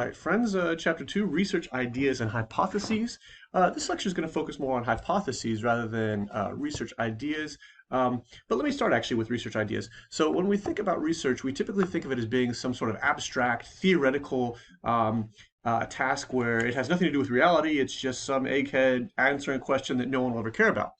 right, friends, chapter 2, research ideas and hypotheses. This lecture is going to focus more on hypotheses rather than research ideas. But let me start actually with research ideas. So when we think about research, we typically think of it as being some sort of abstract, theoretical task where it has nothing to do with reality. It's just some egghead answering a question that no one will ever care about.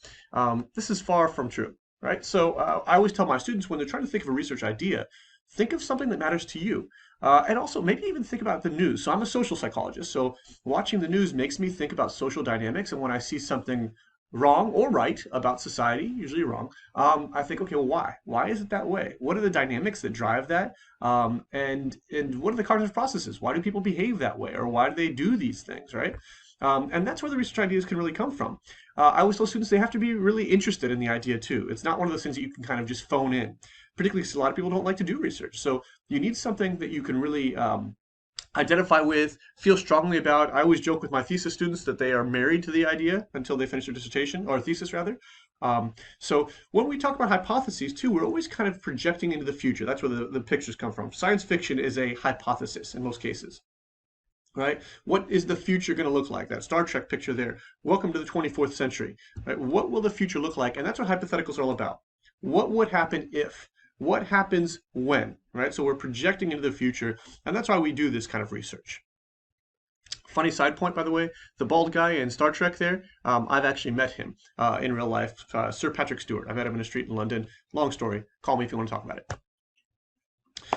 This is far from true, right? So I always tell my students when they're trying to think of a research idea, think of something that matters to you. And also maybe even think about the news. So I'm a social psychologist, so watching the news makes me think about social dynamics. And when I see something wrong or right about society, usually wrong, I think, okay, well, why? Why is it that way? What are the dynamics that drive that? And what are the cognitive processes? Why do people behave that way? Or why do they do these things, right? And that's where the research ideas can really come from. I always tell students they have to be really interested in the idea too. It's not one of those things that you can kind of just phone in, particularly because a lot of people don't like to do research. So you need something that you can really identify with, feel strongly about. I always joke with my thesis students that they are married to the idea until they finish their dissertation, or thesis rather. So when we talk about hypotheses too, we're always kind of projecting into the future. That's where the pictures come from. Science fiction is a hypothesis in most cases. Right? What is the future going to look like? That Star Trek picture there. Welcome to the 24th century. Right? What will the future look like? And that's what hypotheticals are all about. What would happen if? What happens when? Right? So we're projecting into the future, and that's why we do this kind of research. Funny side point, by the way, the bald guy in Star Trek there, I've actually met him in real life, Sir Patrick Stewart. I met him in a street in London. Long story. Call me if you want to talk about it.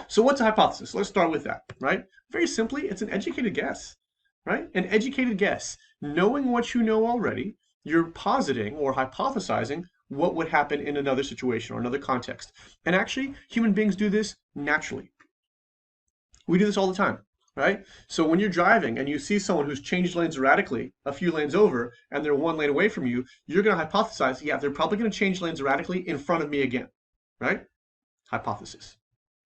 So what's a hypothesis? Let's start with that, right? Very simply, it's an educated guess, right? An educated guess. Knowing what you know already, you're positing or hypothesizing what would happen in another situation or another context. And actually, human beings do this naturally. We do this all the time, right? So when you're driving and you see someone who's changed lanes radically a few lanes over and they're one lane away from you, you're going to hypothesize, yeah, they're probably going to change lanes radically in front of me again, right? Hypothesis.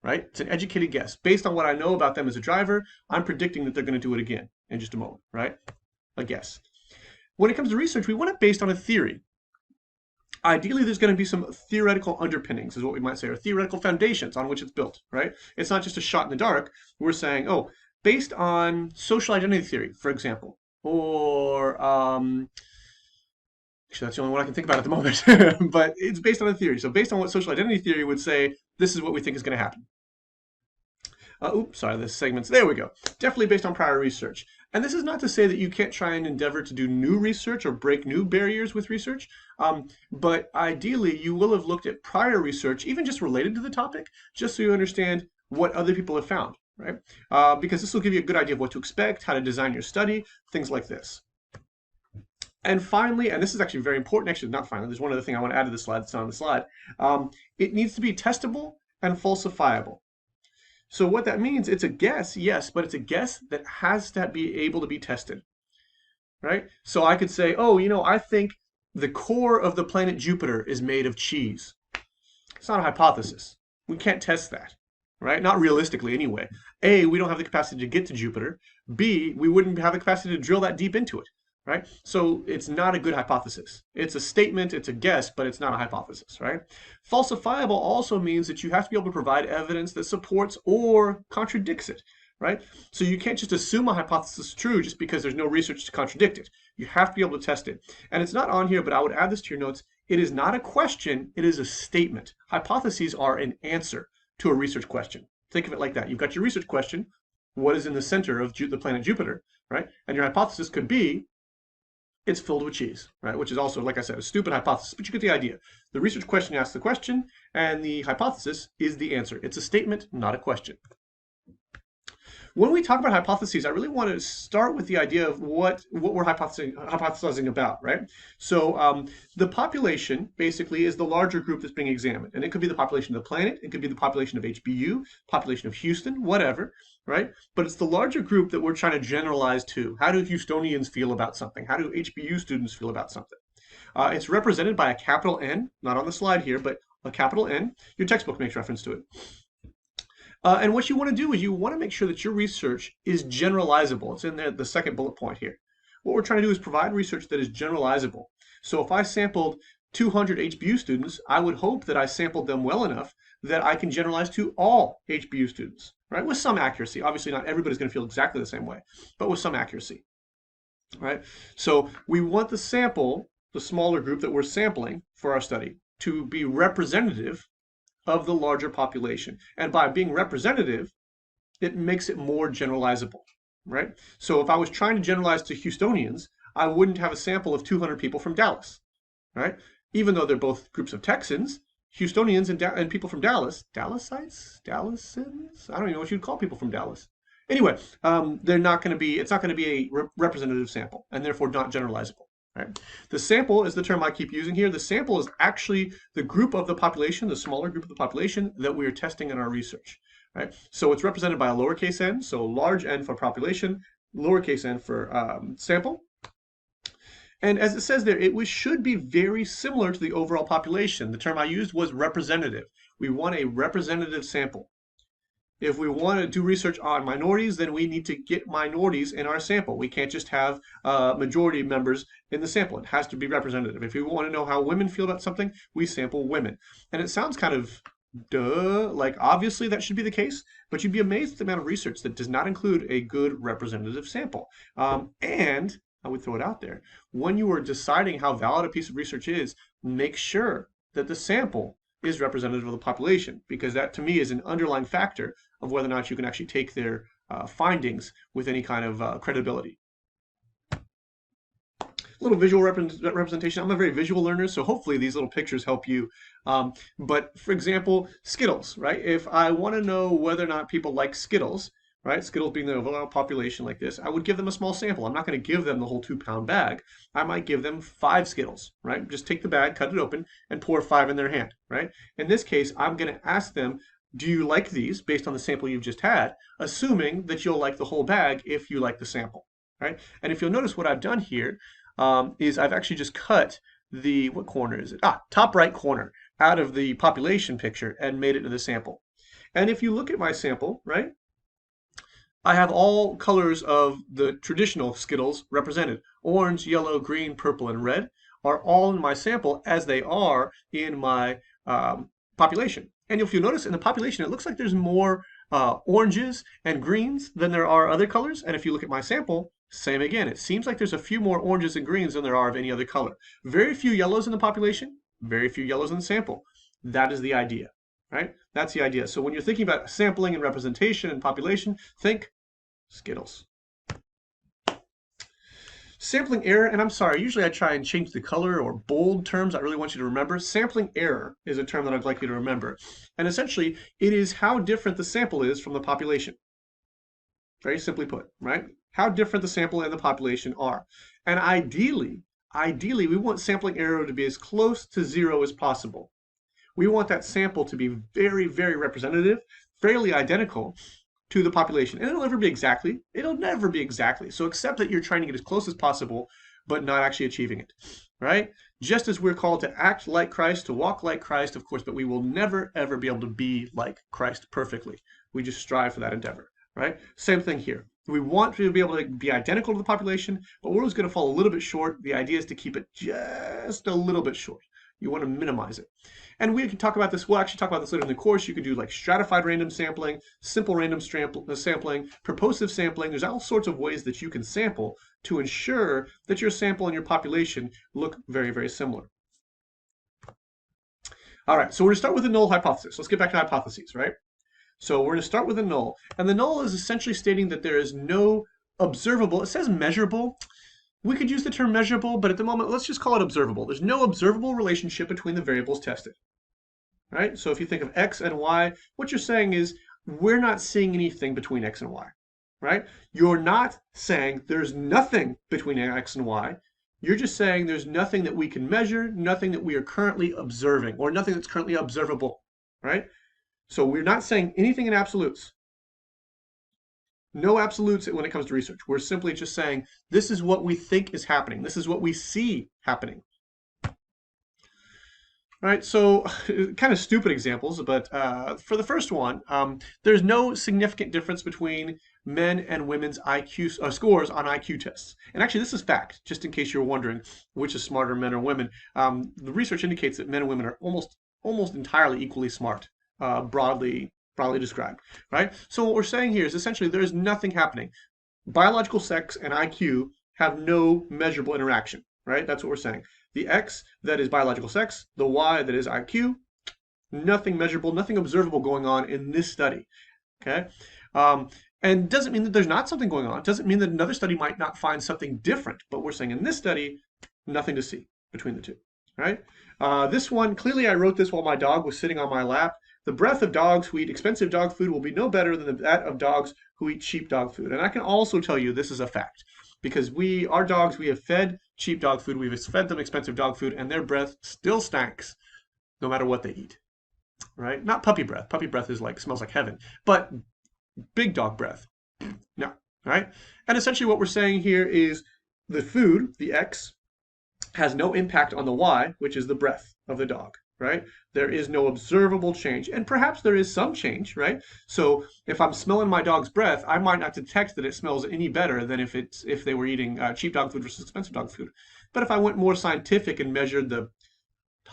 Right? It's an educated guess. Based on what I know about them as a driver, I'm predicting that they're going to do it again in just a moment, right? A guess. When it comes to research, we want it based on a theory. Ideally, there's going to be some theoretical underpinnings, is what we might say, or theoretical foundations on which it's built, right? It's not just a shot in the dark. We're saying, oh, based on social identity theory, for example, or actually, that's the only one I can think about at the moment, but it's based on a theory. So based on what social identity theory would say, this is what we think is going to happen. Oops, sorry, this segment's, there we go. Definitely based on prior research. And this is not to say that you can't try and endeavor to do new research or break new barriers with research, but ideally you will have looked at prior research, even just related to the topic, just so you understand what other people have found, right? Because this will give you a good idea of what to expect, how to design your study, things like this. And finally, and this is actually very important, actually not finally, there's one other thing I want to add to the slide that's not on the slide. It needs to be testable and falsifiable. So what that means, it's a guess, yes, but it's a guess that has to be able to be tested, right? So I could say, oh, I think the core of the planet Jupiter is made of cheese. It's not a hypothesis. We can't test that, right? Not realistically anyway. A, we don't have the capacity to get to Jupiter. B, we wouldn't have the capacity to drill that deep into it. Right? So it's not a good hypothesis. It's a statement, it's a guess, but it's not a hypothesis, right? Falsifiable also means that you have to be able to provide evidence that supports or contradicts it, right? So you can't just assume a hypothesis is true just because there's no research to contradict it. You have to be able to test it. And it's not on here, but I would add this to your notes. It is not a question, it is a statement. Hypotheses are an answer to a research question. Think of it like that. You've got your research question, what is in the center of the planet Jupiter, right? And your hypothesis could be, it's filled with cheese, right? Which is also, like I said, a stupid hypothesis, but you get the idea. The research question asks the question, and the hypothesis is the answer. It's a statement, not a question. When we talk about hypotheses, I really want to start with the idea of what we're hypothesizing about, right? So the population basically is the larger group that's being examined. And it could be the population of the planet, it could be the population of HBU, population of Houston, whatever, right? But it's the larger group that we're trying to generalize to. How do Houstonians feel about something? How do HBU students feel about something? It's represented by a capital N, not on the slide here, but a capital N. Your textbook makes reference to it. And what you want to do is you want to make sure that your research is generalizable. It's in there, the second bullet point here. What we're trying to do is provide research that is generalizable. So if I sampled 200 HBU students, I would hope that I sampled them well enough that I can generalize to all HBU students, right? With some accuracy. Obviously, not everybody's going to feel exactly the same way, but with some accuracy, right? So we want the sample, the smaller group that we're sampling for our study, to be representative of the larger population. And by being representative, it makes it more generalizable, right? So if I was trying to generalize to Houstonians, I wouldn't have a sample of 200 people from Dallas, right? Even though they're both groups of Texans, Houstonians and people from Dallas, Dallasites, Dallasins, I don't even know what you'd call people from Dallas. Anyway, they're not going to be. It's not going to be a representative sample, and therefore not generalizable. Right? The sample is the term I keep using here. The sample is actually the group of the population, the smaller group of the population that we are testing in our research. Right? So it's represented by a lowercase n, so large N for population, lowercase n for sample. And as it says there, should be very similar to the overall population. The term I used was representative. We want a representative sample. If we want to do research on minorities, then we need to get minorities in our sample. We can't just have majority members in the sample. It has to be representative. If we want to know how women feel about something, we sample women. And it sounds kind of duh, like obviously that should be the case, but you'd be amazed at the amount of research that does not include a good representative sample. And I would throw it out there. When you are deciding how valid a piece of research is, make sure that the sample is representative of the population, because that to me is an underlying factor of whether or not you can actually take their findings with any kind of credibility. A little visual representation. I'm a very visual learner, so hopefully these little pictures help you. But for example, Skittles, right? If I want to know whether or not people like Skittles, right? Skittles being the overall population like this, I would give them a small sample. I'm not going to give them the whole 2-pound bag. I might give them 5 Skittles, right? Just take the bag, cut it open, and pour 5 in their hand, right? In this case, I'm going to ask them, do you like these based on the sample you've just had, assuming that you'll like the whole bag if you like the sample, right? And if you'll notice what I've done here is I've actually just cut the, what corner is it? Top right corner out of the population picture and made it to the sample. And if you look at my sample, right, I have all colors of the traditional Skittles represented. Orange, yellow, green, purple, and red are all in my sample as they are in my population. And if you notice in the population, it looks like there's more oranges and greens than there are other colors. And if you look at my sample, same again. It seems like there's a few more oranges and greens than there are of any other color. Very few yellows in the population, very few yellows in the sample. That is the idea, right? That's the idea. So when you're thinking about sampling and representation and population, think Skittles. Sampling error, and I'm sorry, usually I try and change the color or bold terms I really want you to remember. Sampling error is a term that I'd like you to remember. And essentially, it is how different the sample is from the population. Very simply put, right? How different the sample and the population are. And ideally, we want sampling error to be as close to 0 as possible. We want that sample to be very, very representative, fairly identical to the population. And it'll never be exactly. It'll never be exactly. So accept that you're trying to get as close as possible, but not actually achieving it, right? Just as we're called to act like Christ, to walk like Christ, of course, but we will never, ever be able to be like Christ perfectly. We just strive for that endeavor, right? Same thing here. We want to be able to be identical to the population, but we're always going to fall a little bit short. The idea is to keep it just a little bit short. You want to minimize it. And we can talk about this. We'll actually talk about this later in the course. You could do like stratified random sampling, simple random sampling, purposive sampling. There's all sorts of ways that you can sample to ensure that your sample and your population look very, very similar. All right, so we're going to start with the null hypothesis. Let's get back to hypotheses, right? So we're going to start with a null. And the null is essentially stating that there is no observable, it says measurable. We could use the term measurable, but at the moment, let's just call it observable. There's no observable relationship between the variables tested, right? So if you think of x and y, what you're saying is we're not seeing anything between x and y, right? You're not saying there's nothing between x and y. You're just saying there's nothing that we can measure, nothing that we are currently observing, or nothing that's currently observable, right? So we're not saying anything in absolutes. No absolutes when it comes to research. We're simply just saying this is what we think is happening. This is what we see happening. All right, so kind of stupid examples, but for the first one, there's no significant difference between men and women's IQ scores on IQ tests. And actually, this is fact, just in case you're wondering which is smarter, men or women. The research indicates that men and women are almost entirely equally smart, broadly described, right? So what we're saying here is essentially there is nothing happening. Biological sex and IQ have no measurable interaction, right? That's what we're saying. The X, that is biological sex, the Y, that is IQ, nothing measurable, nothing observable going on in this study, okay? And doesn't mean that there's not something going on. It doesn't mean that another study might not find something different, but we're saying in this study, nothing to see between the two, right? This one, clearly I wrote this while my dog was sitting on my lap. The breath of dogs who eat expensive dog food will be no better than that of dogs who eat cheap dog food. And I can also tell you this is a fact, because our dogs, we have fed cheap dog food, we've fed them expensive dog food, and their breath still stinks no matter what they eat, right? Not puppy breath. Puppy breath is like, smells like heaven, but big dog breath, no, right? And essentially what we're saying here is the food, the X, has no impact on the Y, which is the breath of the dog, right? There is no observable change, and perhaps there is some change, right? So if I'm smelling my dog's breath, I might not detect that it smells any better than if they were eating cheap dog food versus expensive dog food. But if I went more scientific and measured the,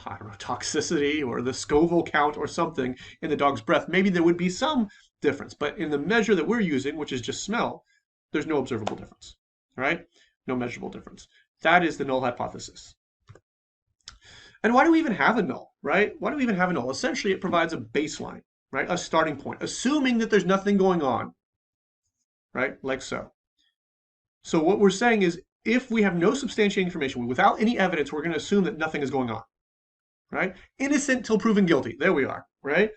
I don't know, toxicity or the Scoville count or something in the dog's breath, maybe there would be some difference. But in the measure that we're using, which is just smell, there's no observable difference, right? No measurable difference. That is the null hypothesis. And why do we even have a null, right? Why do we even have a null? Essentially, it provides a baseline, right? A starting point, assuming that there's nothing going on, right? Like so. So what we're saying is, if we have no substantiating information, without any evidence, we're going to assume that nothing is going on, right? Innocent till proven guilty. There we are, right?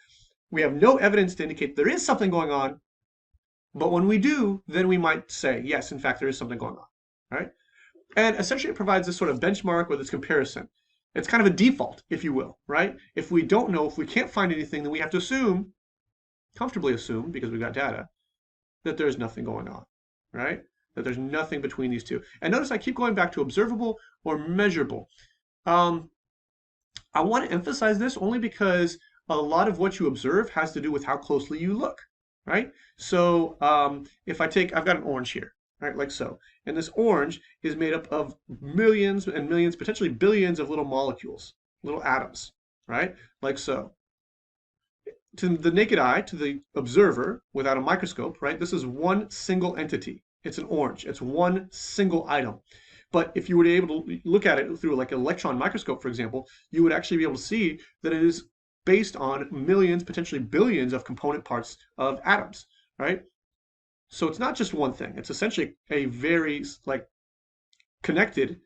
We have no evidence to indicate there is something going on, but when we do, then we might say, yes, in fact, there is something going on, right? And essentially, it provides this sort of benchmark or this comparison. It's kind of a default, if you will, right? If we don't know, if we can't find anything, then we have to assume, comfortably assume, because we've got data, that there's nothing going on, right? That there's nothing between these two. And notice I keep going back to observable or measurable. I want to emphasize this only because a lot of what you observe has to do with how closely you look, right? So if I've got an orange here, right, like so. And this orange is made up of millions and millions, potentially billions of little molecules, little atoms, right, like so. To the naked eye, to the observer, without a microscope, right, this is one single entity. It's an orange. It's one single item. But if you were able to look at it through like an electron microscope, for example, you would actually be able to see that it is based on millions, potentially billions of component parts of atoms, right? So it's not just one thing. It's essentially a very connected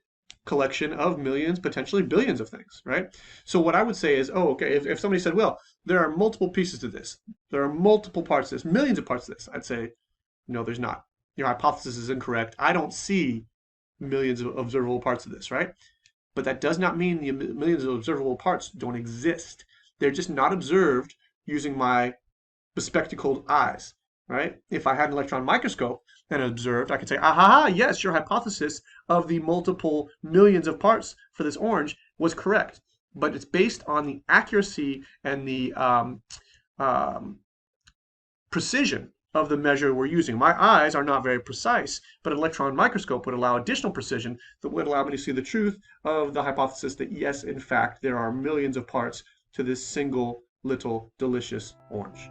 collection of millions, potentially billions of things, right? So what I would say is, oh, okay, if somebody said, well, there are multiple pieces to this, there are multiple parts to this, millions of parts to this, I'd say, no, there's not. Your hypothesis is incorrect. I don't see millions of observable parts of this, right? But that does not mean the millions of observable parts don't exist. They're just not observed using my bespectacled eyes, right? If I had an electron microscope and observed, I could say, aha, yes, your hypothesis of the multiple millions of parts for this orange was correct. But it's based on the accuracy and the precision of the measure we're using. My eyes are not very precise, but an electron microscope would allow additional precision that would allow me to see the truth of the hypothesis that, yes, in fact, there are millions of parts to this single little delicious orange.